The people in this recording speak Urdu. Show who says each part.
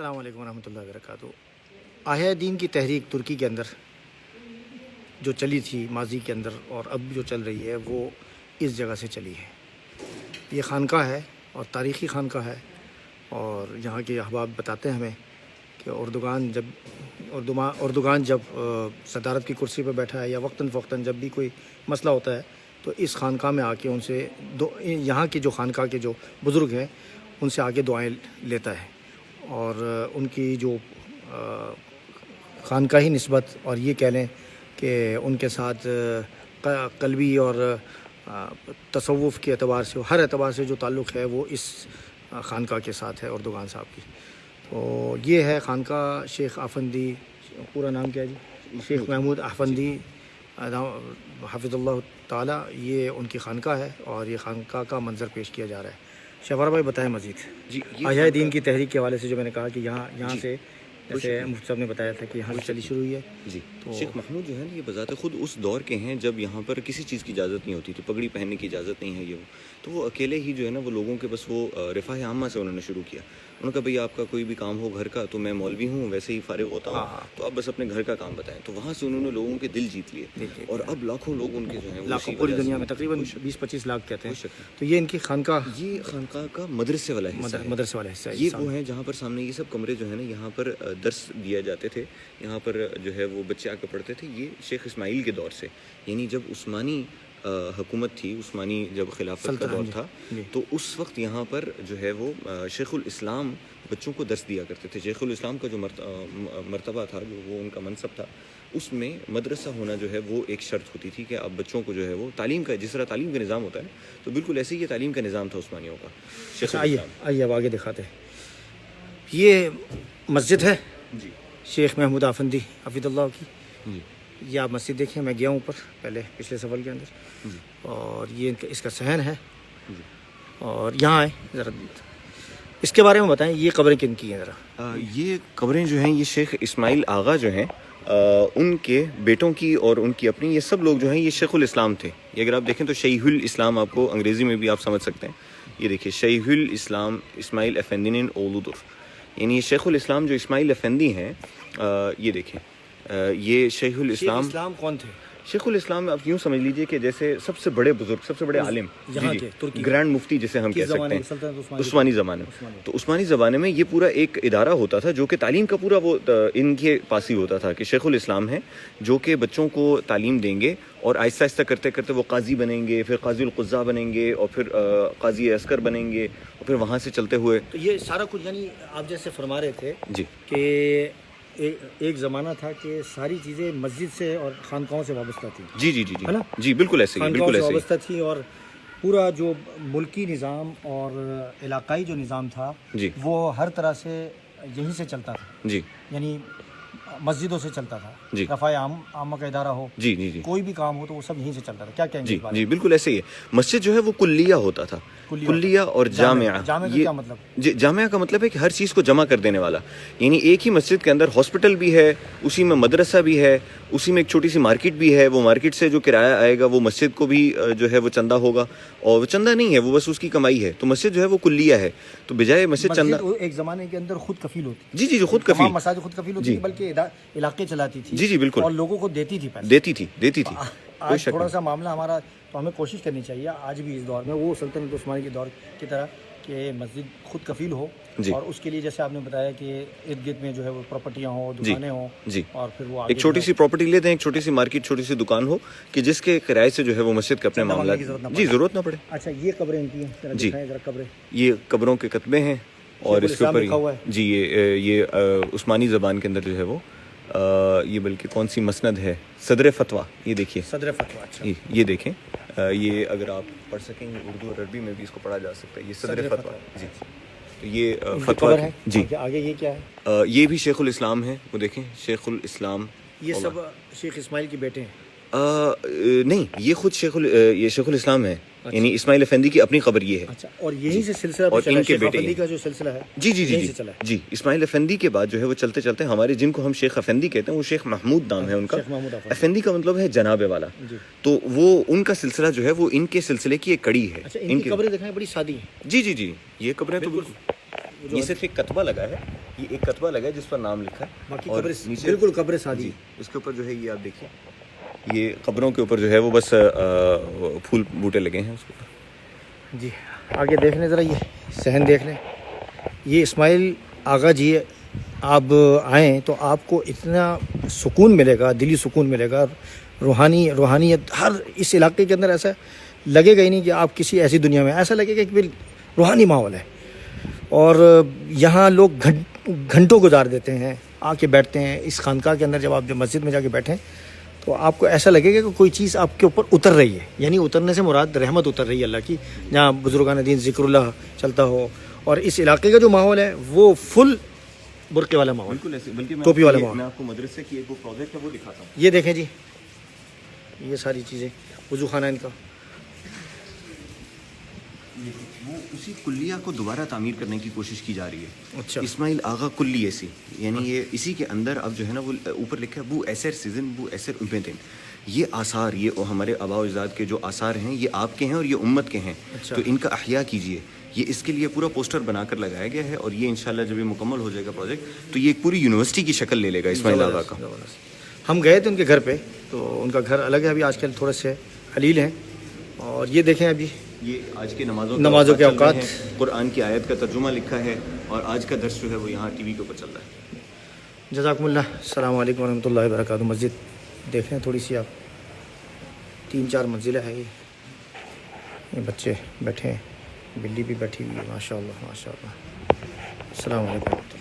Speaker 1: السلام علیکم ورحمۃ اللہ وبرکاتہ۔ احیاء دین کی تحریک ترکی کے اندر جو چلی تھی ماضی کے اندر اور اب جو چل رہی ہے وہ اس جگہ سے چلی ہے۔ یہ خانقاہ ہے اور تاریخی خانقاہ ہے، اور یہاں کے احباب بتاتے ہیں ہمیں کہ اردوغان جب صدارت کی کرسی پہ بیٹھا ہے یا وقتاً فوقتاً جب بھی کوئی مسئلہ ہوتا ہے تو اس خانقاہ میں آ کے ان سے یہاں کے جو خانقاہ کے جو بزرگ ہیں ان سے آ کے دعائیں لیتا ہے، اور ان کی جو خانقاہی نسبت اور یہ کہہ لیں کہ ان کے ساتھ قلبی اور تصوف کے اعتبار سے ہر اعتبار سے جو تعلق ہے وہ اس خانقاہ کے ساتھ ہے اردوغان صاحب کی۔ تو یہ ہے خانقاہ شیخ آفندی، پورا نام کیا ہے جی؟ شیخ محمود آفندی حافظ اللہ تعالی، یہ ان کی خانقاہ ہے اور یہ خانقاہ کا منظر پیش کیا جا رہا ہے۔ شفار بھائی بتائیں مزید
Speaker 2: جی،
Speaker 1: احیاء دین کی تحریک کے حوالے سے جو میں نے کہا کہ یہاں سے جیسے مفتی صاحب نے بتایا تھا کہ یہاں سے چلی شروع ہوئی ہے۔
Speaker 2: جی،
Speaker 1: تو
Speaker 2: شیخ محمود جو ہے نا یہ بذات خود اس دور کے ہیں جب یہاں پر کسی چیز کی اجازت نہیں ہوتی تھی، پگڑی پہننے کی اجازت نہیں ہے یہ تو وہ اکیلے ہی جو ہے نا وہ لوگوں کے بس وہ رفاہ عامہ سے انہوں نے شروع کیا۔ انہوں نے کہا بھئی آپ کا کوئی بھی کام ہو گھر کا تو میں مولوی ہوں، ویسے ہی فارغ ہوتا ہوں، تو آپ بس اپنے گھر کا کام بتائیں۔ تو وہاں سے انہوں نے لوگوں کے دل جیت لیے اور اب لاکھوں لوگ ان کے جو ہیں
Speaker 1: لاکھوں پوری دنیا میں تقریباً 20-25 لاکھ کہتے ہیں۔ تو یہ ان کی خانقاہ،
Speaker 2: یہ خانقاہ کا مدرسے والا حصہ ہے،
Speaker 1: مدرسے والا حصہ ہے۔
Speaker 2: یہ وہ ہیں جہاں پر سامنے یہ سب کمرے جو ہیں نا یہاں پر درس دیا جاتے تھے، یہاں پر جو ہے وہ بچے آ کے پڑھتے تھے۔ یہ شیخ اسماعیل کے دور سے، یعنی جب عثمانی حکومت تھی، عثمانی جب خلافت کا دور تھا تو اس وقت یہاں پر جو ہے وہ شیخ الاسلام بچوں کو درس دیا کرتے تھے۔ شیخ الاسلام کا جو مرتبہ تھا، جو وہ ان کا منصب تھا، اس میں مدرسہ ہونا جو ہے وہ ایک شرط ہوتی تھی کہ اب بچوں کو جو ہے وہ تعلیم کا، جس طرح تعلیم کا نظام ہوتا ہے تو بالکل ایسے ہی یہ تعلیم کا نظام تھا عثمانیوں کا۔ شیخ
Speaker 1: آئیے اب آگے دکھاتے ہیں۔ یہ مسجد ہے
Speaker 2: جی
Speaker 1: شیخ محمود آفندی حفظ اللہ کی۔
Speaker 2: جی
Speaker 1: یہ آپ مسجد دیکھیں، میں گیا ہوں اوپر پہلے پچھلے سفر کے اندر، اور یہ اس کا صحن ہے، اور یہاں آئے ذرا اس کے بارے میں بتائیں، یہ قبریں کن کی ہیں ذرا؟
Speaker 2: یہ قبریں جو ہیں یہ شیخ اسماعیل آغا جو ہیں ان کے بیٹوں کی اور ان کی اپنی، یہ سب لوگ جو ہیں یہ شیخ الاسلام تھے۔ یہ اگر آپ دیکھیں تو شیخ الاسلام آپ کو انگریزی میں بھی آپ سمجھ سکتے ہیں، یہ دیکھیں شیخ الاسلام اسماعیل افندی اولودر، یعنی یہ شیخ الاسلام جو اسماعیل افندی ہیں، یہ دیکھیں یہ شیخ الاسلام
Speaker 1: کون تھے؟
Speaker 2: شیخ الاسلام آپ یوں سمجھ لیجئے کہ جیسے سب سے بڑے بزرگ، سب سے بڑے عالم، گرینڈ مفتی جسے ہم کہہ سکتے ہیں عثمانی زمانے میں۔ تو عثمانی زمانے میں یہ پورا ایک ادارہ ہوتا تھا جو کہ تعلیم کا پورا وہ ان کے پاس ہی ہوتا تھا کہ شیخ الاسلام ہیں جو کہ بچوں کو تعلیم دیں گے، اور آہستہ آہستہ کرتے کرتے وہ قاضی بنیں گے، پھر قاضی القضاء بنیں گے، اور پھر قاضی عسکر بنیں گے، اور پھر وہاں سے چلتے ہوئے
Speaker 1: تو یہ سارا کچھ، یعنی آپ جیسے فرما رہے تھے
Speaker 2: جی
Speaker 1: کہ ایک زمانہ تھا کہ ساری چیزیں مسجد سے اور خانقاہوں سے وابستہ تھیں۔
Speaker 2: جی جی جی
Speaker 1: ہے نا؟
Speaker 2: جی بالکل ایسے ہی،
Speaker 1: خانقاہوں
Speaker 2: بالکل
Speaker 1: سے
Speaker 2: ایسے
Speaker 1: وابستہ تھی، اور پورا جو ملکی نظام اور علاقائی جو نظام تھا
Speaker 2: جی
Speaker 1: وہ ہر طرح سے یہیں سے چلتا تھا،
Speaker 2: جی
Speaker 1: یعنی مسجدوں سے چلتا تھا۔
Speaker 2: جی
Speaker 1: رفاع عامہ کا ادارہ ہو،
Speaker 2: جی جی جی
Speaker 1: کوئی بھی کام ہو تو وہ سب یہیں سے چلتا تھا۔ کیا کہیں گے
Speaker 2: جی
Speaker 1: اس بارے
Speaker 2: جی بالکل ایسے ہی ہے۔ مسجد جو ہے وہ کلیہ ہوتا تھا، کلیہ اور جامعہ۔
Speaker 1: جامعہ کا کیا مطلب؟
Speaker 2: جی جامعہ کا مطلب ہے کہ ہر چیز کو جمع کر دینے والا، یعنی ایک ہی مسجد کے اندر ہاسپٹل بھی ہے، اسی میں مدرسہ بھی ہے، اسی میں ایک چھوٹی سی مارکیٹ بھی ہے، وہ مارکیٹ سے جو کرایہ آئے گا وہ مسجد کو بھی جو ہے وہ چندہ ہوگا، اور وہ چندہ نہیں ہے، وہ بس اس کی کمائی ہے۔ تو مسجد جو ہے وہ کلیہ ہے، تو بجائے مسجد چندہ
Speaker 1: ایک زمانے کے اندر خود کفیل ہوتی،
Speaker 2: جی جی جو خود کفیل،
Speaker 1: تمام مساجد خود کفیل ہوتی تھی، بلکہ علاقے چلاتی تھی۔
Speaker 2: جی جی بالکل،
Speaker 1: اور لوگوں کو دیتی تھی پیسے،
Speaker 2: دیتی تھی۔
Speaker 1: آج تھوڑا سا معاملہ ہمارا، تو ہمیں کوشش کرنی چاہیے آج بھی اس دور میں وہ سلطنت عثمانی کے دور کی طرح کہ مسجد خود کفیل ہو، اور اس کے لیے جیسے آپ نے بتایا کہ ارد گرد میں جو ہے وہ پراپرٹیاں ہوں، دکانیں ہوں، اور پھر وہ
Speaker 2: ایک چھوٹی سی پراپرٹی لے دیں، ایک چھوٹی سی مارکیٹ، چھوٹی سی دکان ہو کہ جس کے کرائے سے جو ہے وہ مسجد کے اپنے معاملات جی ضرورت نہ پڑے۔
Speaker 1: اچھا یہ قبریں ان کی ہیں جی، قبریں
Speaker 2: یہ قبروں کے کتبے ہیں، اور اس کے اوپر جی یہ عثمانی زبان کے اندر جو ہے وہ یہ بلکہ کون سی مسند ہے، صدر فتویٰ، یہ دیکھیے
Speaker 1: صدر فتویٰ۔ اچھا
Speaker 2: یہ دیکھیں، یہ اگر آپ پڑھ سکیں گے اردو اور عربی میں بھی اس کو پڑھا جا سکتا ہے، یہ صدر فتویٰ جی، تو یہ فتویٰ ہے جی۔
Speaker 1: آگے یہ کیا ہے؟
Speaker 2: یہ بھی شیخ الاسلام ہے، وہ دیکھیں شیخ الاسلام۔
Speaker 1: یہ سب شیخ اسماعیل کے بیٹے ہیں؟
Speaker 2: نہیں، یہ خود یہ شیخ الاسلام ہے، یعنی اسماعیل افندی کی اپنی قبر یہ ہے۔
Speaker 1: اچھا، اور یہیں سے سلسلہ
Speaker 2: اور ان کے
Speaker 1: شیخ
Speaker 2: بیٹے
Speaker 1: افندی کا جو سلسلہ ہے
Speaker 2: جی جی جی جی اسماعیل افندی کے بعد جو ہے وہ چلتے چلتے ہمارے جن کو ہم شیخ افندی کہتے ہیں وہ شیخ محمود نام ہے ان کا، افندی کا مطلب ہے جناب والا، تو وہ ان کا سلسلہ جو ہے وہ ان کے سلسلے کی ایک کڑی ہے۔
Speaker 1: ان کی قبریں دیکھیں بڑی سادی ہیں۔
Speaker 2: جی جی جی یہ قبریں تو بالکل یہ صرف ایک کتبہ لگا ہے, یہ ایک کتبہ لگا ہے جس پر نام لکھا ہے,
Speaker 1: باقی
Speaker 2: اور
Speaker 1: قبر
Speaker 2: نیچے
Speaker 1: بالکل قبر سادی.
Speaker 2: جی اس کے اوپر جو ہے یہ آپ دیکھیے, یہ قبروں کے اوپر جو ہے وہ بس پھول بوٹے لگے ہیں اس کے اوپر.
Speaker 1: جی آگے دیکھ لیں ذرا, یہ صحن دیکھ لیں. یہ اسماعیل آغا جی, آپ آئیں تو آپ کو اتنا سکون ملے گا, دلی سکون ملے گا, روحانیت ہر اس علاقے کے اندر. ایسا لگے گا ہی نہیں کہ آپ کسی ایسی دنیا میں, ایسا لگے گا کہ روحانی ماحول ہے. اور یہاں لوگ گھنٹوں گزار دیتے ہیں, آ کے بیٹھتے ہیں اس خانقاہ کے اندر. جب آپ مسجد میں جا کے بیٹھیں تو آپ کو ایسا لگے گا کہ کوئی چیز آپ کے اوپر اتر رہی ہے, یعنی اترنے سے مراد رحمت اتر رہی ہے اللہ کی, جہاں بزرگان دین ذکر اللہ چلتا ہو. اور اس علاقے کا جو ماحول ہے وہ فل برقعے والا ماحول,
Speaker 2: بالکل ایسے, بلکہ
Speaker 1: ٹوپی والا ماحول.
Speaker 2: میں آپ کو مدرسے کی ایک وہ پروجیکٹ ہے وہ دکھاتا ہوں.
Speaker 1: یہ دیکھیں جی, یہ ساری چیزیں, وضو خانہ ان کا.
Speaker 2: وہ اسی کلیہ کو دوبارہ تعمیر کرنے کی کوشش کی جا رہی ہے.
Speaker 1: اچھا,
Speaker 2: اسماعیل آغا کلی ایسی, یعنی یہ اسی کے اندر اب جو ہے نا وہ اوپر لکھا ہے بو ایسر سیزن بو ایسر امیدن. یہ آثار, یہ ہمارے آباء و اجداد کے جو آثار ہیں یہ آپ کے ہیں اور یہ امت کے ہیں.
Speaker 1: اچھا.
Speaker 2: تو ان کا احیاء کیجیے. یہ اس کے لیے پورا پوسٹر بنا کر لگایا گیا ہے, اور یہ انشاءاللہ جب یہ مکمل ہو جائے گا پروجیکٹ تو یہ ایک پوری یونیورسٹی کی شکل لے لے گا اسماعیل آغا کا.
Speaker 1: ہم گئے تھے ان کے گھر پہ, تو ان کا گھر الگ ہے, ابھی آج کل تھوڑے سے حلیل ہیں. اور یہ دیکھیں ابھی
Speaker 2: یہ آج کے نمازوں
Speaker 1: کے اوقات,
Speaker 2: قرآن کی آیت کا ترجمہ لکھا ہے, اور آج کا درس جو ہے وہ یہاں ٹی وی کے اوپر چل رہا ہے.
Speaker 1: جزاکم اللہ. السلام علیکم ورحمۃ اللہ وبرکاتہ. مسجد دیکھ لیں تھوڑی سی آپ, 3-4 منزلیں ہیں. یہ بچے بیٹھے ہیں, بلی بھی بیٹھی ہوئی ہے, ماشاء اللہ ماشاء اللہ. السلام علیکم.